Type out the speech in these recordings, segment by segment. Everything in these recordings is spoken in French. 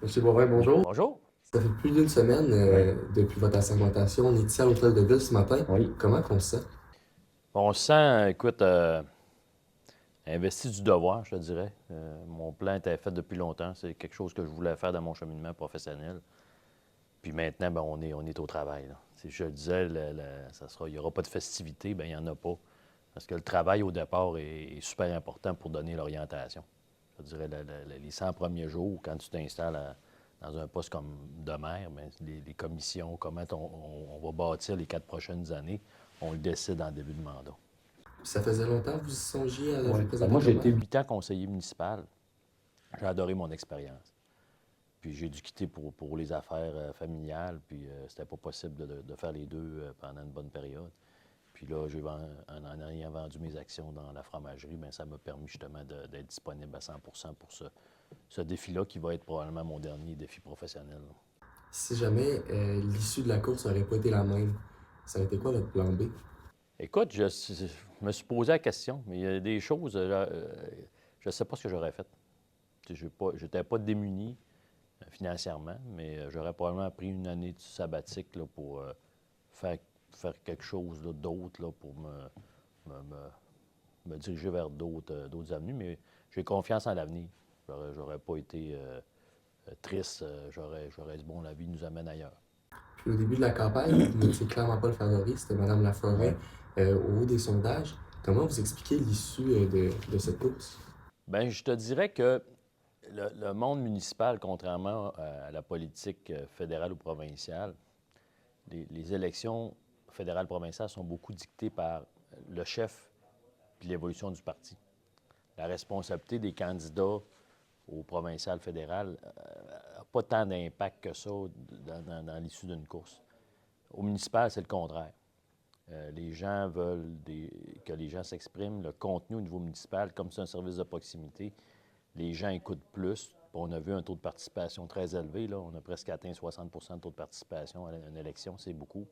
Monsieur Boivin, bonjour. Bonjour. Ça fait plus d'une semaine Oui. depuis votre assermentation. On est ici à l'Hôtel de Ville ce matin. Oui. Comment qu'on se sent? On se sent, écoute, investi du devoir, je te dirais. Mon plan était fait depuis longtemps. C'est quelque chose que je voulais faire dans mon cheminement professionnel. Puis maintenant, ben, on est au travail, là. Si je le disais, il n'y aura pas de festivité, bien, il n'y en a pas. Parce que le travail, au départ, est super important pour donner l'orientation. Je dirais, les 100 premiers jours, quand tu t'installes dans un poste comme de maire, bien, les commissions, comment on va bâtir les 4 prochaines années, on le décide en début de mandat. Ça faisait longtemps que vous y songiez à Oui. vous Ben, présenter moi, j'ai comme été maire? 8 ans conseiller municipal. J'ai adoré mon expérience. Puis j'ai dû quitter pour les affaires familiales, puis c'était pas possible de faire les deux pendant une bonne période. Puis là, en ayant vendu mes actions dans la fromagerie, bien, ça m'a permis justement d'être disponible à 100 pour ce défi-là, qui va être probablement mon dernier défi professionnel. Si jamais l'issue de la course n'aurait pas été la même, ça aurait été quoi votre plan B? Écoute, je me suis posé la question, mais il y a des choses, je ne sais pas ce que j'aurais fait. Je n'étais pas démuni financièrement, mais j'aurais probablement pris une année de sabbatique là, pour faire, faire quelque chose là, d'autre là, pour me, me diriger vers d'autres avenues. Mais j'ai confiance en l'avenir. J'aurais pas été triste. J'aurais dit, bon, la vie nous amène ailleurs. Puis au début de la campagne, vous n'étiez clairement pas le favori, c'était Mme Laforêt au haut des sondages. Comment vous expliquez l'issue de cette course? Bien, je te dirais que le monde municipal, contrairement à la politique fédérale ou provinciale, les élections fédérales provinciales sont beaucoup dictées par le chef puis l'évolution du parti. La responsabilité des candidats au provincial fédéral n'a pas tant d'impact que ça dans l'issue d'une course. Au municipal, c'est le contraire. Les gens veulent que les gens s'expriment. Le contenu au niveau municipal, comme c'est un service de proximité, les gens écoutent plus. On a vu un taux de participation très élevé. Là. On a presque atteint 60 de taux de participation à une élection. C'est beaucoup.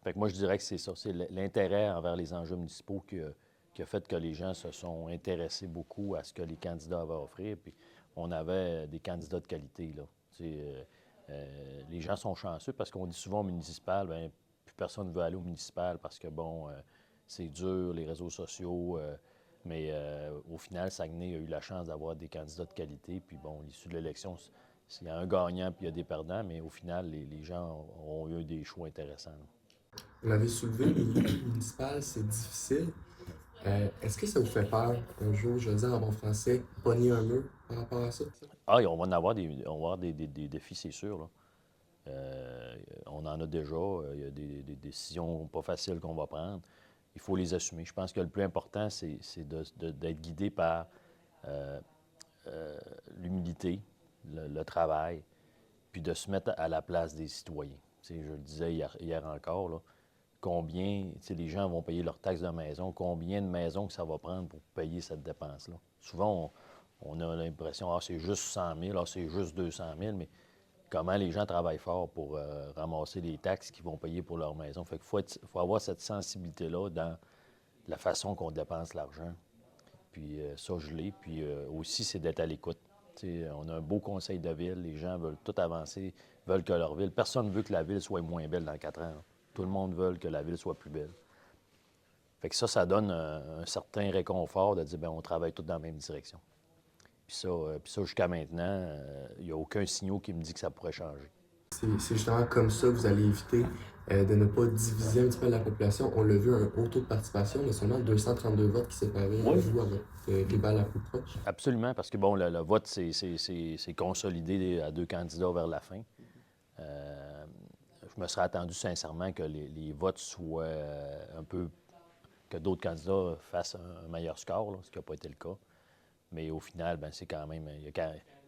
Fait que moi, je dirais que c'est ça. C'est l'intérêt envers les enjeux municipaux qui a fait que les gens se sont intéressés beaucoup à ce que les candidats avaient à offrir. Puis on avait des candidats de qualité, là. Les gens sont chanceux parce qu'on dit souvent au municipal, bien, plus personne ne veut aller au municipal parce que, bon, c'est dur, les réseaux sociaux. Mais au final, Saguenay a eu la chance d'avoir des candidats de qualité. Puis bon, l'issue de l'élection, il y a un gagnant puis il y a des perdants, mais au final, les gens ont eu des choix intéressants, là. Vous l'avez soulevé, le milieu municipal, c'est difficile. Est-ce que ça vous fait peur un jour, je veux dire en bon français, pogner un mur par rapport à ça? Ah, on va en avoir on va avoir des défis, c'est sûr, là. On en a déjà. Il y a des décisions pas faciles qu'on va prendre. Il faut les assumer. Je pense que le plus important, c'est d'être guidé par euh, l'humilité, le travail, puis de se mettre à la place des citoyens. Tu sais, je le disais hier encore, là, combien, tu sais, les gens vont payer leurs taxes de maison, combien de maisons que ça va prendre pour payer cette dépense-là. Souvent, on a l'impression, ah, c'est juste 100 000, ah, c'est juste 200 000, mais comment les gens travaillent fort pour ramasser les taxes qu'ils vont payer pour leur maison. Fait qu'il faut avoir cette sensibilité-là dans la façon qu'on dépense l'argent. Puis ça, je l'ai. Puis aussi, c'est d'être à l'écoute. Tu sais, on a un beau conseil de ville, les gens veulent tout avancer, veulent que leur ville... Personne ne veut que la ville soit moins belle dans 4 ans, là. Tout le monde veut que la ville soit plus belle. Fait que ça donne un certain réconfort de dire, bien, on travaille tous dans la même direction. Puis ça jusqu'à maintenant, il n'y a aucun signal qui me dit que ça pourrait changer. C'est justement comme ça que vous allez éviter de ne pas diviser un petit peu la population. On l'a vu, un haut taux de participation, mais seulement 232 votes qui séparaient Oui. vous à votre rival la plus proche. Absolument, parce que bon, le vote, c'est consolidé à deux candidats vers la fin. Euh, je me serais attendu sincèrement que les votes soient un peu, que d'autres candidats fassent un meilleur score, là, ce qui n'a pas été le cas. Mais au final, ben, c'est quand même, il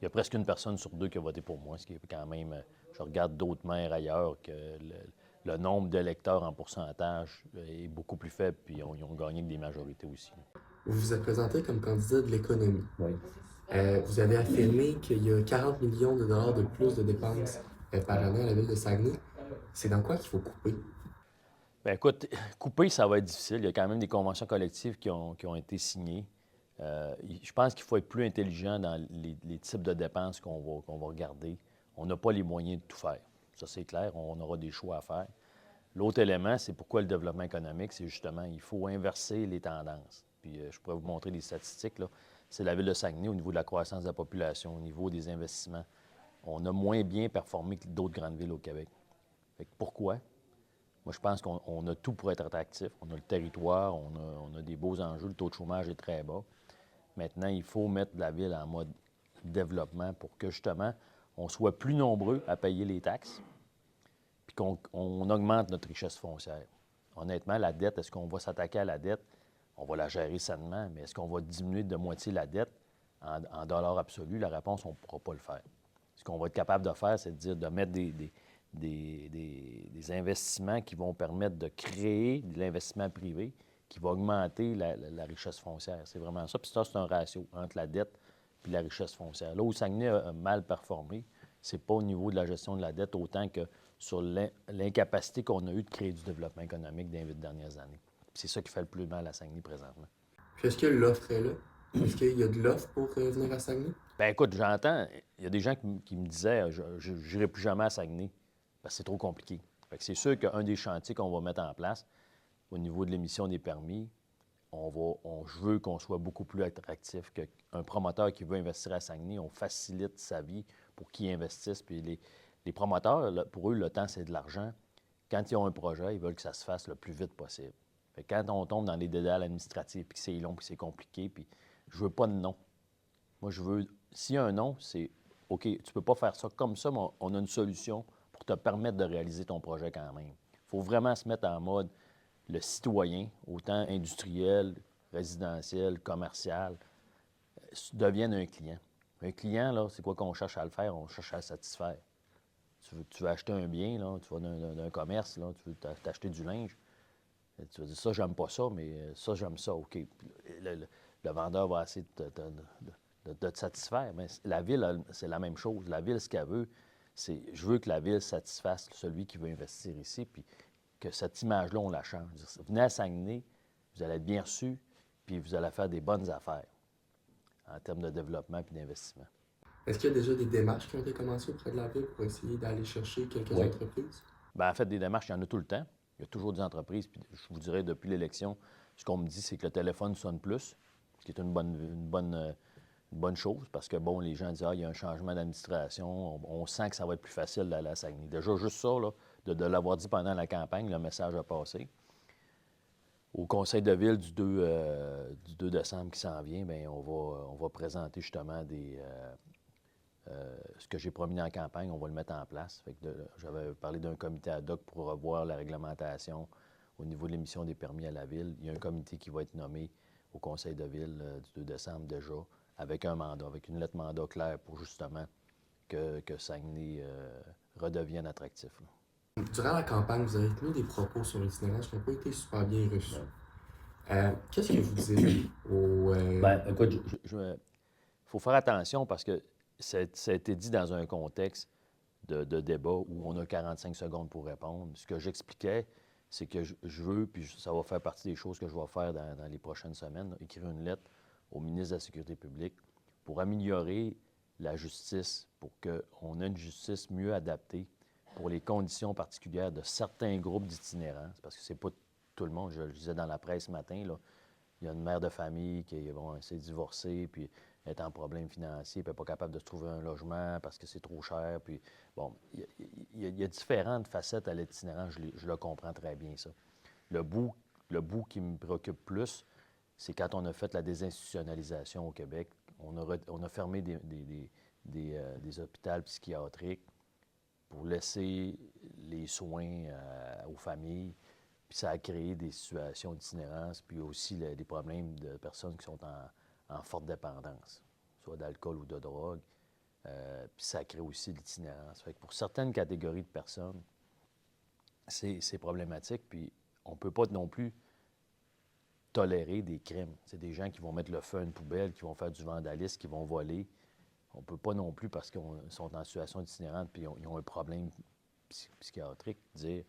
y a presque une personne sur deux qui a voté pour moi, ce qui est quand même, je regarde d'autres maires ailleurs, que le nombre d'électeurs en pourcentage est beaucoup plus faible, puis ils ont gagné avec des majorités aussi. Vous vous êtes présenté comme candidat de l'économie. Oui. Vous avez affirmé qu'il y a 40 millions de dollars de plus de dépenses par année à la ville de Saguenay. C'est dans quoi qu'il faut couper? Bien, écoute, couper, ça va être difficile. Il y a quand même des conventions collectives qui ont été signées. Je pense qu'il faut être plus intelligent dans les types de dépenses qu'on va regarder. On n'a pas les moyens de tout faire. Ça, c'est clair, on aura des choix à faire. L'autre élément, c'est pourquoi le développement économique, c'est justement, il faut inverser les tendances. Puis je pourrais vous montrer des statistiques, là. C'est la ville de Saguenay au niveau de la croissance de la population, au niveau des investissements. On a moins bien performé que d'autres grandes villes au Québec. Fait que pourquoi? Moi, je pense qu'on a tout pour être attractif. On a le territoire, on a des beaux enjeux, le taux de chômage est très bas. Maintenant, il faut mettre la ville en mode développement pour que, justement, on soit plus nombreux à payer les taxes puis qu'on augmente notre richesse foncière. Honnêtement, la dette, est-ce qu'on va s'attaquer à la dette? On va la gérer sainement, mais est-ce qu'on va diminuer de moitié la dette en dollars absolus? La réponse, on ne pourra pas le faire. Ce qu'on va être capable de faire, c'est de dire de mettre des investissements qui vont permettre de créer de l'investissement privé qui va augmenter la richesse foncière. C'est vraiment ça. Puis ça, c'est un ratio entre la dette et la richesse foncière. Là où Saguenay a mal performé, c'est pas au niveau de la gestion de la dette autant que sur l'incapacité qu'on a eue de créer du développement économique dans les 8 dernières années. Puis c'est ça qui fait le plus mal à Saguenay présentement. Puis est-ce que l'offre est là? Est-ce qu'il y a de l'offre pour venir à Saguenay? Bien, écoute, j'entends, il y a des gens qui me disaient je n'irai plus jamais à Saguenay parce que c'est trop compliqué. Fait que c'est sûr qu'un des chantiers qu'on va mettre en place au niveau de l'émission des permis, je veux qu'on soit beaucoup plus attractif qu'un promoteur qui veut investir à Saguenay. On facilite sa vie pour qu'ils investissent. Puis les promoteurs, là, pour eux, le temps, c'est de l'argent. Quand ils ont un projet, ils veulent que ça se fasse le plus vite possible. Fait que quand on tombe dans les dédales administratifs, puis que c'est long, puis c'est compliqué, puis je veux pas de non. Moi, je veux... S'il y a un non, c'est OK, tu peux pas faire ça comme ça, mais on a une solution pour te permettre de réaliser ton projet quand même. Il faut vraiment se mettre en mode le citoyen, autant industriel, résidentiel, commercial, devienne un client. Un client, là, c'est quoi qu'on cherche à le faire? On cherche à le satisfaire. Tu veux acheter un bien, là, tu vas d'un commerce, là, tu veux t'acheter du linge. Tu vas dire, ça, j'aime pas ça, mais ça, j'aime ça, OK. Le vendeur va essayer de te satisfaire. Mais la ville, c'est la même chose. La ville, ce qu'elle veut, c'est, je veux que la ville satisfasse celui qui veut investir ici, puis que cette image-là, on la change. Venez à Saguenay, vous allez être bien reçus, puis vous allez faire des bonnes affaires en termes de développement et d'investissement. Est-ce qu'il y a déjà des démarches qui ont été commencées auprès de la ville pour essayer d'aller chercher quelques Oui. entreprises? Bien, en fait, des démarches, il y en a tout le temps. Il y a toujours des entreprises. Puis je vous dirais, depuis l'élection, ce qu'on me dit, c'est que le téléphone sonne plus, ce qui est une bonne chose, parce que, bon, les gens disent, il y a un changement d'administration, on sent que ça va être plus facile d'aller à Saguenay. Déjà, juste ça, là, de l'avoir dit pendant la campagne, le message a passé. Au conseil de ville du 2 décembre qui s'en vient, bien, on va présenter justement ce que j'ai promis dans la campagne, on va le mettre en place. J'avais parlé d'un comité ad hoc pour revoir la réglementation au niveau de l'émission des permis à la ville. Il y a un comité qui va être nommé au conseil de ville du 2 décembre déjà, avec un mandat, avec une lettre mandat claire pour justement que Saguenay redevienne attractif. Là. Durant la campagne, vous avez tenu des propos sur l'itinérance qui n'ont pas été super bien reçus. Qu'est-ce que vous dites aux... Bien, écoute, il faut faire attention parce que ça a été dit dans un contexte de débat où on a 45 secondes pour répondre. Ce que j'expliquais, c'est que je veux, puis ça va faire partie des choses que je vais faire dans les prochaines semaines, écrire une lettre au ministre de la Sécurité publique pour améliorer la justice, pour qu'on ait une justice mieux adaptée pour les conditions particulières de certains groupes d'itinérants. Parce que c'est pas tout le monde. Je le disais dans la presse ce matin, là, il y a une mère de famille qui s'est divorcée, puis est en problème financier, puis n'est pas capable de se trouver un logement parce que c'est trop cher. Puis, bon, il y a différentes facettes à l'itinérance, je le comprends très bien, ça. Le bout qui me préoccupe plus, c'est quand on a fait la désinstitutionnalisation au Québec. On a fermé des hôpitaux psychiatriques pour laisser les soins aux familles. Puis ça a créé des situations d'itinérance, puis aussi des problèmes de personnes qui sont en forte dépendance, soit d'alcool ou de drogue. Puis ça crée aussi l'itinérance. Fait que pour certaines catégories de personnes, c'est problématique, puis on ne peut pas non plus tolérer des crimes. C'est des gens qui vont mettre le feu à une poubelle, qui vont faire du vandalisme, qui vont voler. On ne peut pas non plus, parce qu'ils sont en situation itinérante puis ils ont un problème psychiatrique, dire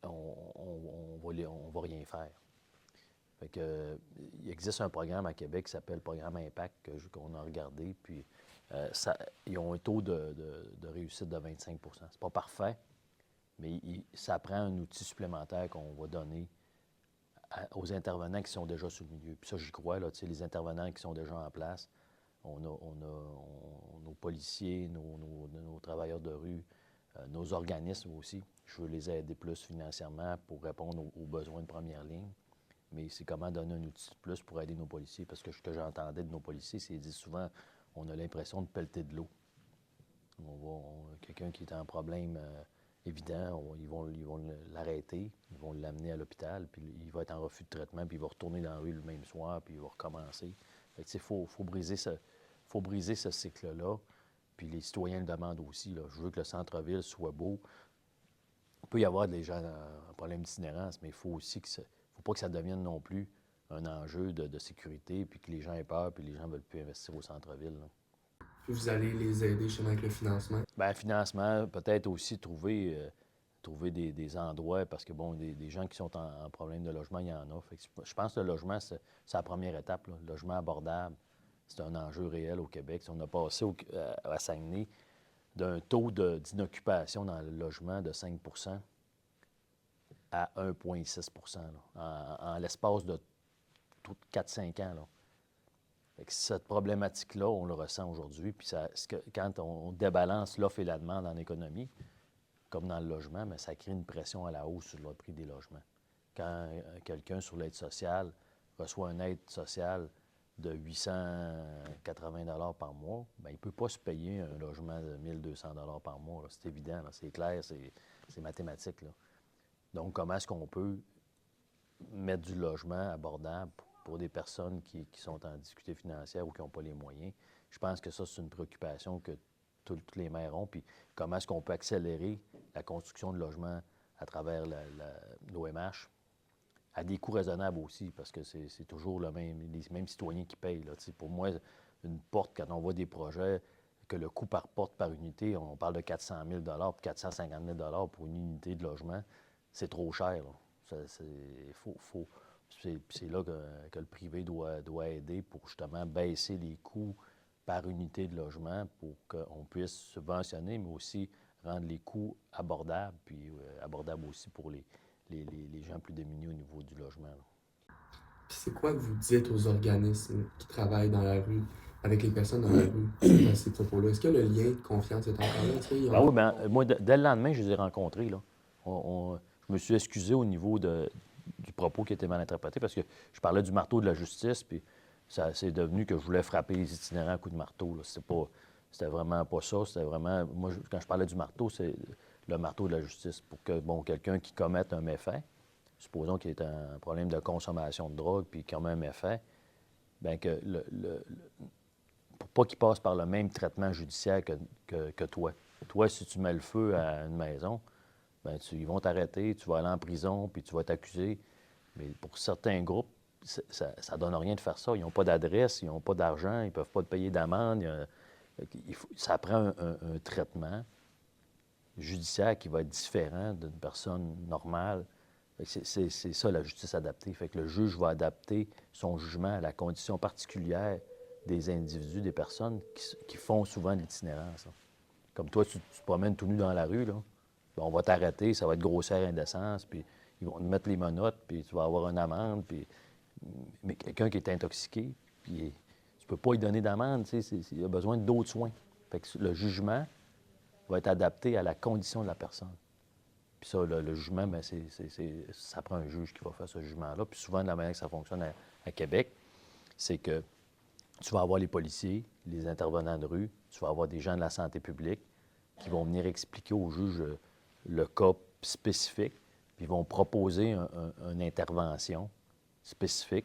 on va rien faire. Fait que, il existe un programme à Québec qui s'appelle le programme Impact qu'on a regardé, puis ils ont un taux de réussite de 25 %. C'est pas parfait, mais ça prend un outil supplémentaire qu'on va donner aux intervenants qui sont déjà sur le milieu. Puis ça, j'y crois, là, les intervenants qui sont déjà en place. Nos policiers, nos travailleurs de rue, nos organismes aussi. Je veux les aider plus financièrement pour répondre aux besoins de première ligne. Mais c'est comment donner un outil de plus pour aider nos policiers. Parce que ce que j'entendais de nos policiers, c'est qu'ils disent souvent on a l'impression de pelleter de l'eau. Quelqu'un qui est en problème évident, ils vont l'arrêter, ils vont l'amener à l'hôpital, puis il va être en refus de traitement, puis il va retourner dans la rue le même soir, puis il va recommencer. Fait que, faut briser ce cycle-là. Puis les citoyens le demandent aussi. Là. Je veux que le centre-ville soit beau. Il peut y avoir des gens en problème d'itinérance, mais il faut aussi faut pas que ça devienne non plus un enjeu de sécurité, puis que les gens aient peur, puis les gens ne veulent plus investir au centre-ville. Là. Puis vous allez les aider justement avec le financement? Bien, financement, peut-être aussi trouver des endroits, parce que, bon, des gens qui sont en problème de logement, il y en a. Fait que je pense que le logement, c'est la première étape. Là. Le logement abordable, c'est un enjeu réel au Québec. On a passé à Saguenay d'un taux d'inoccupation dans le logement de 5 à 1,6 en l'espace de 4-5 ans. Là. Fait que cette problématique-là, on le ressent aujourd'hui. Puis quand on débalance l'offre et la demande en économie, comme dans le logement, mais ça crée une pression à la hausse sur le prix des logements. Quand quelqu'un sur l'aide sociale reçoit une aide sociale de 880 $ par mois, bien, il ne peut pas se payer un logement de 1200 $ par mois. Là. C'est évident, là. C'est clair, c'est mathématique. Là. Donc, comment est-ce qu'on peut mettre du logement abordable pour des personnes qui sont en difficulté financière ou qui n'ont pas les moyens? Je pense que ça, c'est une préoccupation que tous les maires ont. Puis comment est-ce qu'on peut accélérer la construction de logements à travers l'OMH à des coûts raisonnables aussi, parce que c'est toujours les mêmes citoyens qui payent. Là. Pour moi, une porte, quand on voit des projets, que le coût par porte, par unité, on parle de 400 000 $ puis 450 000 $ pour une unité de logement, c'est trop cher. Là. C'est là que le privé doit aider pour justement baisser les coûts par unité de logement pour qu'on puisse subventionner, mais aussi rendre les coûts abordables, puis abordables aussi pour les gens plus démunis au niveau du logement. Là. Puis c'est quoi que vous dites aux organismes qui travaillent dans la rue, avec les personnes dans la rue, à ces propos-là? Est-ce que le lien de confiance est encore là? Ben oui, ben, moi, dès le lendemain, je les ai rencontrés. Là. Je me suis excusé au niveau du propos qui était mal interprété, parce que je parlais du marteau de la justice, puis c'est devenu que je voulais frapper les itinérants à coups de marteau. Là. C'était vraiment pas ça. C'était vraiment... Moi, quand je parlais du marteau, c'est le marteau de la justice. Pour que, bon, quelqu'un qui commette un méfait, supposons qu'il ait un problème de consommation de drogue, puis qu'il commet un méfait, bien que pour pas qu'il passe par le même traitement judiciaire que toi. Toi, si tu mets le feu à une maison, bien, ils vont t'arrêter, tu vas aller en prison, puis tu vas t'accuser. Mais pour certains groupes, ça ne donne rien de faire ça. Ils n'ont pas d'adresse, ils n'ont pas d'argent, ils ne peuvent pas te payer d'amende. Ça prend un traitement judiciaire qui va être différent d'une personne normale. C'est ça, la justice adaptée. Fait que le juge va adapter son jugement à la condition particulière des individus, des personnes qui font souvent de l'itinérance. Comme toi, tu te promènes tout nu dans la rue, là. On va t'arrêter, ça va être grossière indécence, puis ils vont te mettre les menottes, puis tu vas avoir une amende. Mais quelqu'un qui est intoxiqué, puis tu peux pas lui donner d'amende, il a besoin d'autres soins. Fait que le jugement va être adapté à la condition de la personne. Puis ça, le jugement, bien, ça prend un juge qui va faire ce jugement-là. Puis souvent, de la manière que ça fonctionne à Québec, c'est que tu vas avoir les policiers, les intervenants de rue, tu vas avoir des gens de la santé publique qui vont venir expliquer au juge le cas spécifique, puis ils vont proposer une intervention spécifique.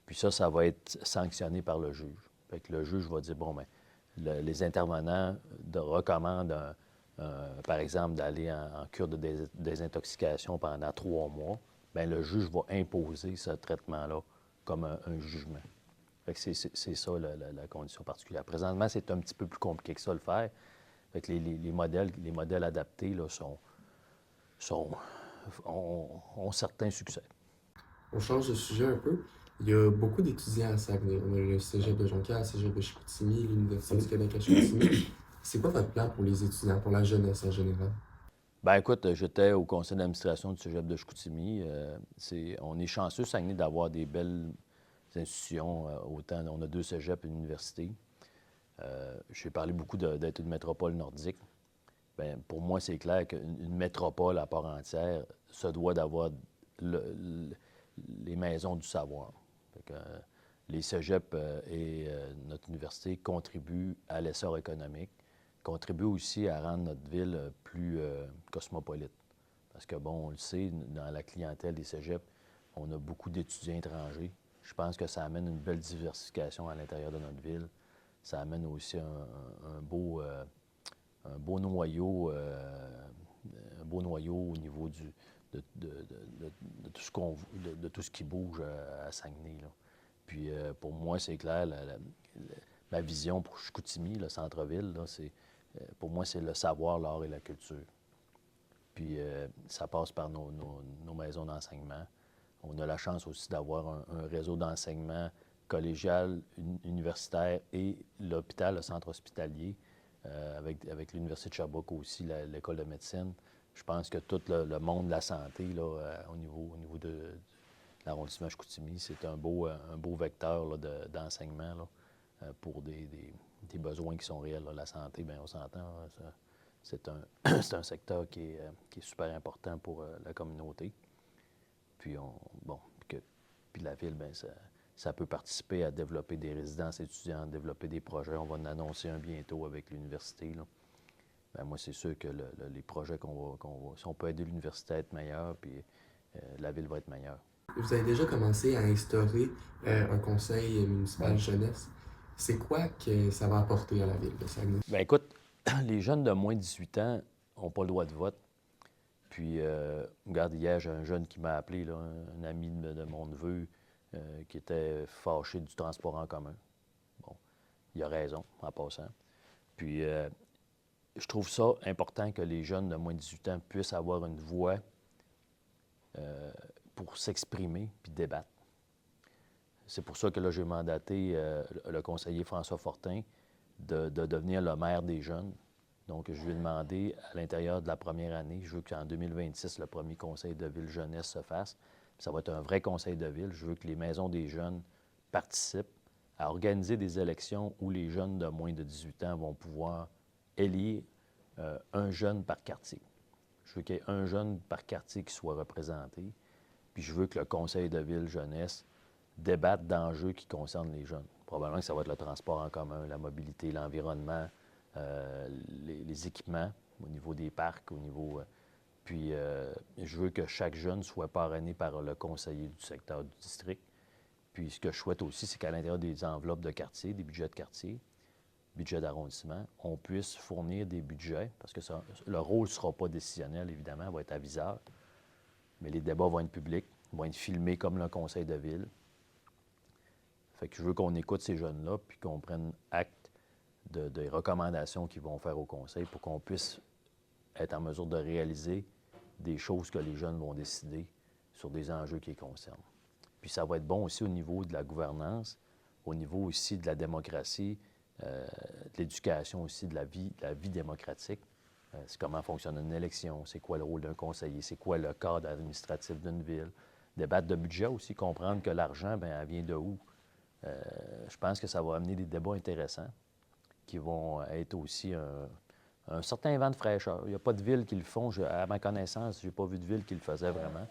Puis ça va être sanctionné par le juge. Fait que le juge va dire, bon, bien, les intervenants recommandent, par exemple, d'aller en cure de désintoxication pendant 3 mois. Bien, le juge va imposer ce traitement-là comme un jugement. Fait que c'est ça la condition particulière. Présentement, c'est un petit peu plus compliqué que ça le faire. Fait que les modèles adaptés là, ont certains succès. On change de sujet un peu. Il y a beaucoup d'étudiants à Saguenay. On a le cégep de Jonquière, le cégep de Chicoutimi, l'Université du Québec à Chicoutimi. C'est quoi votre plan pour les étudiants, pour la jeunesse en général? Ben écoute, j'étais au conseil d'administration du cégep de Chicoutimi. On est chanceux, Saguenay, d'avoir des belles institutions. Autant, on a 2 cégeps et une université. J'ai parlé beaucoup d'être une métropole nordique. Bien, pour moi, c'est clair qu'une métropole à part entière se doit d'avoir le- les maisons du savoir. Fait que, les cégeps et notre université contribuent à l'essor économique, contribuent aussi à rendre notre ville plus cosmopolite. Parce que, bon, on le sait, dans la clientèle des cégeps, on a beaucoup d'étudiants étrangers. Je pense que ça amène une belle diversification à l'intérieur de notre ville. Ça amène aussi un beau noyau, un beau noyau au niveau de tout ce de tout ce qui bouge à Saguenay, là. Puis pour moi, c'est clair, ma vision pour Chicoutimi, le centre-ville, là, pour moi, c'est le savoir, l'art et la culture. Puis ça passe par nos maisons d'enseignement. On a la chance aussi d'avoir un réseau d'enseignement collégial, universitaire et l'hôpital, le centre hospitalier, avec l'Université de Sherbrooke aussi, l'école de médecine. Je pense que tout le monde de la santé, là, au niveau de l'arrondissement Chicoutimi, c'est un beau vecteur là, d'enseignement là, pour des besoins qui sont réels. Là. La santé, bien, on s'entend, c'est un, c'est un secteur qui est super important pour la communauté. Puis, bon, puis la ville, bien, ça peut participer à développer des résidences étudiantes, développer des projets. On va en annoncer un bientôt avec l'université. Là. Bien, moi, c'est sûr que les projets si on peut aider l'université à être meilleure, puis la ville va être meilleure. Vous avez déjà commencé à instaurer un conseil municipal jeunesse. C'est quoi que ça va apporter à la ville de Saguenay? Bien, écoute, les jeunes de moins de 18 ans n'ont pas le droit de vote. Puis, regarde, hier, j'ai un jeune qui m'a appelé, là, un ami de mon neveu, qui était fâché du transport en commun. Bon, il a raison, en passant. Puis, je trouve ça important que les jeunes de moins de 18 ans puissent avoir une voix pour s'exprimer puis débattre. C'est pour ça que là, j'ai mandaté le conseiller François Fortin de devenir le maire des jeunes. Donc, je lui ai demandé, à l'intérieur de la première année, je veux qu'en 2026, le premier conseil de ville jeunesse se fasse. Puis ça va être un vrai conseil de ville. Je veux que les maisons des jeunes participent à organiser des élections où les jeunes de moins de 18 ans vont pouvoir élire un jeune par quartier. Je veux qu'il y ait un jeune par quartier qui soit représenté. Puis je veux que le conseil de ville jeunesse débatte d'enjeux qui concernent les jeunes. Probablement que ça va être le transport en commun, la mobilité, l'environnement, les équipements au niveau des parcs, au niveau... puis je veux que chaque jeune soit parrainé par le conseiller du secteur du district. Puis ce que je souhaite aussi, c'est qu'à l'intérieur des enveloppes de quartier, des budgets de quartier, budget d'arrondissement, on puisse fournir des budgets, parce que le rôle ne sera pas décisionnel, évidemment, il va être aviseur, mais les débats vont être publics, vont être filmés comme le conseil de ville. Fait que je veux qu'on écoute ces jeunes-là, puis qu'on prenne acte des recommandations qu'ils vont faire au conseil pour qu'on puisse être en mesure de réaliser des choses que les jeunes vont décider sur des enjeux qui les concernent. Puis ça va être bon aussi au niveau de la gouvernance, au niveau aussi de la démocratie, de l'éducation aussi, de la vie démocratique. C'est comment fonctionne une élection, c'est quoi le rôle d'un conseiller, c'est quoi le cadre administratif d'une ville. Débattre de budget aussi, comprendre que l'argent, bien, elle vient de où. Je pense que ça va amener des débats intéressants qui vont être aussi un certain vent de fraîcheur. Il n'y a pas de ville qui le font. À ma connaissance, je n'ai pas vu de ville qui le faisait vraiment.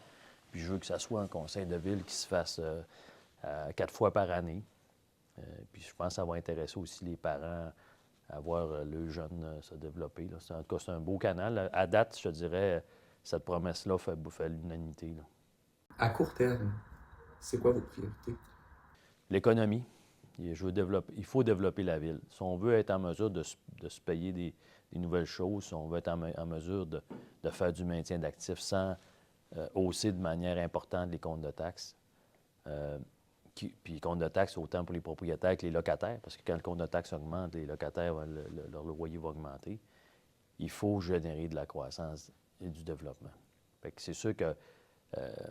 Puis je veux que ça soit un conseil de ville qui se fasse 4 fois par année. Puis je pense que ça va intéresser aussi les parents à voir le jeune se développer. Là. En tout cas, c'est un beau canal. À date, je te dirais, cette promesse-là fait l'unanimité. Là. À court terme, c'est quoi vos priorités? L'économie. Il faut développer la ville. Si on veut être en mesure de se payer des nouvelles choses, si on veut être en mesure de faire du maintien d'actifs sans hausser de manière importante les comptes de taxes, puis les comptes de taxes autant pour les propriétaires que les locataires, parce que quand le compte de taxes augmente, les locataires, leur loyer va augmenter. Il faut générer de la croissance et du développement. Fait que c'est sûr que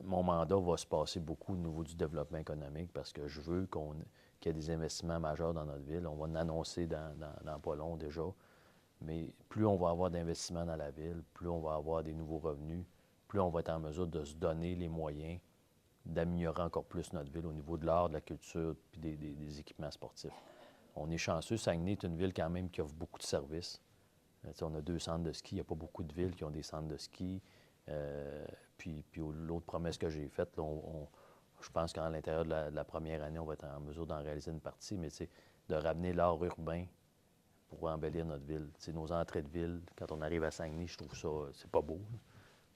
mon mandat va se passer beaucoup au niveau du développement économique parce que je veux qu'il y ait des investissements majeurs dans notre ville. On va l'annoncer dans pas long déjà. Mais plus on va avoir d'investissements dans la ville, plus on va avoir des nouveaux revenus, plus on va être en mesure de se donner les moyens d'améliorer encore plus notre ville au niveau de l'art, de la culture puis des équipements sportifs. On est chanceux. Saguenay est une ville quand même qui offre beaucoup de services. On a 2 centres de ski. Il n'y a pas beaucoup de villes qui ont des centres de ski. Puis l'autre promesse que j'ai faite, là, je pense qu'à l'intérieur de la première année, on va être en mesure d'en réaliser une partie, mais de ramener l'art urbain pour embellir notre ville. Nos entrées de ville, quand on arrive à Saguenay, je trouve ça, c'est pas beau. Là.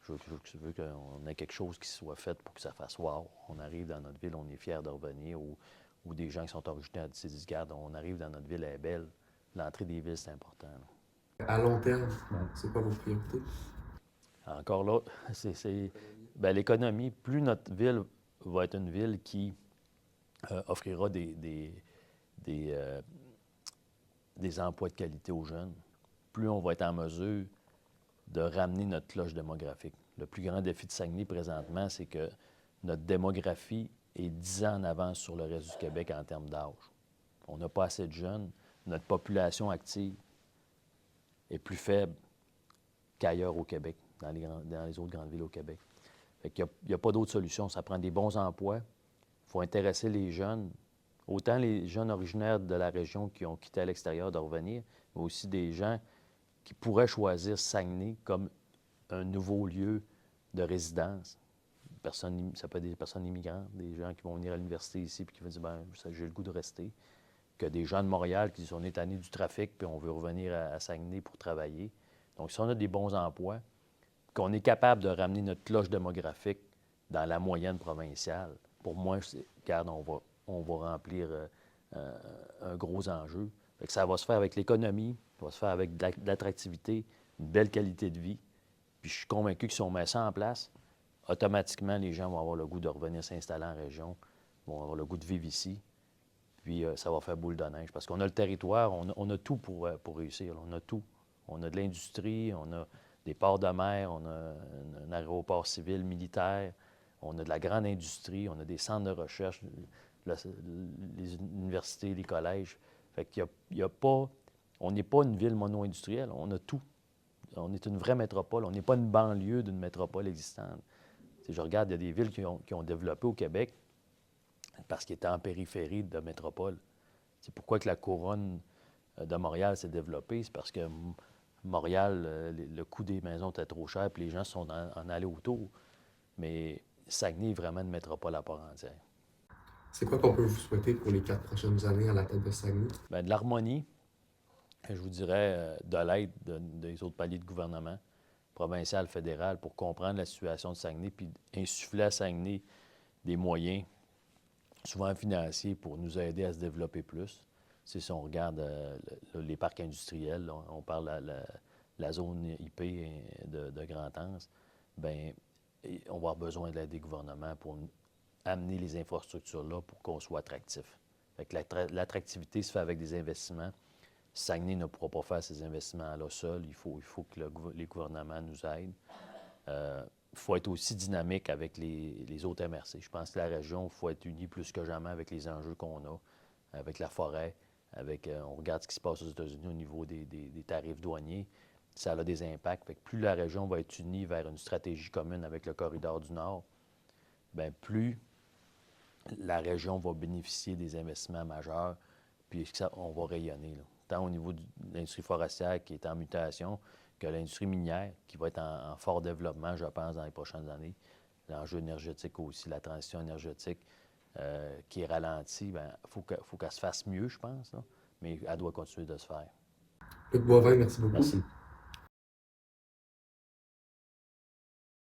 Je veux qu'on ait quelque chose qui soit fait pour que ça fasse wow. On arrive dans notre ville, on est fiers de revenir, ou des gens qui sont originaires d'ici disent, regarde, on arrive dans notre ville, elle est belle. L'entrée des villes, c'est important. Là. À long terme, c'est quoi vos priorités? Encore là, l'économie, plus notre ville va être une ville qui offrira des emplois de qualité aux jeunes, plus on va être en mesure de ramener notre cloche démographique. Le plus grand défi de Saguenay présentement, c'est que notre démographie est 10 ans en avance sur le reste du Québec en termes d'âge. On n'a pas assez de jeunes. Notre population active est plus faible qu'ailleurs au Québec, dans les autres grandes villes au Québec. Fait qu'il n'y a pas d'autre solution. Ça prend des bons emplois. Il faut intéresser les jeunes, autant les jeunes originaires de la région qui ont quitté à l'extérieur de revenir, mais aussi des gens qui pourraient choisir Saguenay comme un nouveau lieu de résidence. Ça peut être des personnes immigrantes, des gens qui vont venir à l'université ici et qui vont dire ben, j'ai le goût de rester. Que des gens de Montréal qui sont tannés du trafic puis on veut revenir à Saguenay pour travailler. Donc, si on a des bons emplois, qu'on est capable de ramener notre cloche démographique dans la moyenne provinciale, pour moi, regarde, on va remplir un gros enjeu. Fait que ça va se faire avec l'économie, ça va se faire avec de l'attractivité, une belle qualité de vie. Puis je suis convaincu que si on met ça en place, automatiquement, les gens vont avoir le goût de revenir s'installer en région, vont avoir le goût de vivre ici. Puis ça va faire boule de neige. Parce qu'on a le territoire, on a tout pour réussir. Là. On a tout. On a de l'industrie, on a des ports de mer, on a un aéroport civil, militaire, on a de la grande industrie, on a des centres de recherche, les universités, les collèges. Fait qu'il y a pas... On n'est pas une ville mono-industrielle, on a tout. On est une vraie métropole, on n'est pas une banlieue d'une métropole existante. Si je regarde, il y a des villes qui ont développé au Québec parce qu'ils étaient en périphérie de métropole. C'est pourquoi que la couronne de Montréal s'est développée, c'est parce que Montréal, le coût des maisons était trop cher, puis les gens sont en allés autour. Mais Saguenay est vraiment une métropole à part entière. C'est quoi qu'on peut vous souhaiter pour les 4 prochaines années à la tête de Saguenay? Bien, de l'harmonie, je vous dirais, de l'aide des autres paliers de gouvernement, provincial, fédéral, pour comprendre la situation de Saguenay, puis insuffler à Saguenay des moyens, souvent financiers, pour nous aider à se développer plus. Si on regarde les parcs industriels, là, on parle de la zone IP de Grand-Anse, bien, on va avoir besoin de l'aide des gouvernements pour amener les infrastructures là pour qu'on soit attractif. Fait que l'attractivité se fait avec des investissements. Saguenay ne pourra pas faire ces investissements-là seul. Il faut que les gouvernements nous aident. Il faut être aussi dynamique avec les autres MRC. Je pense que la région, il faut être unis plus que jamais avec les enjeux qu'on a, avec la forêt, on regarde ce qui se passe aux États-Unis au niveau des tarifs douaniers. Ça a des impacts. Fait que plus la région va être unie vers une stratégie commune avec le corridor du Nord, bien, plus la région va bénéficier des investissements majeurs, puis on va rayonner. Là. Tant au niveau de l'industrie forestière qui est en mutation, que l'industrie minière qui va être en fort développement, je pense, dans les prochaines années. L'enjeu énergétique aussi, la transition énergétique qui est ralentie, bien, faut qu'elle se fasse mieux, je pense, là, mais elle doit continuer de se faire. Luc Boivin, merci beaucoup. Merci.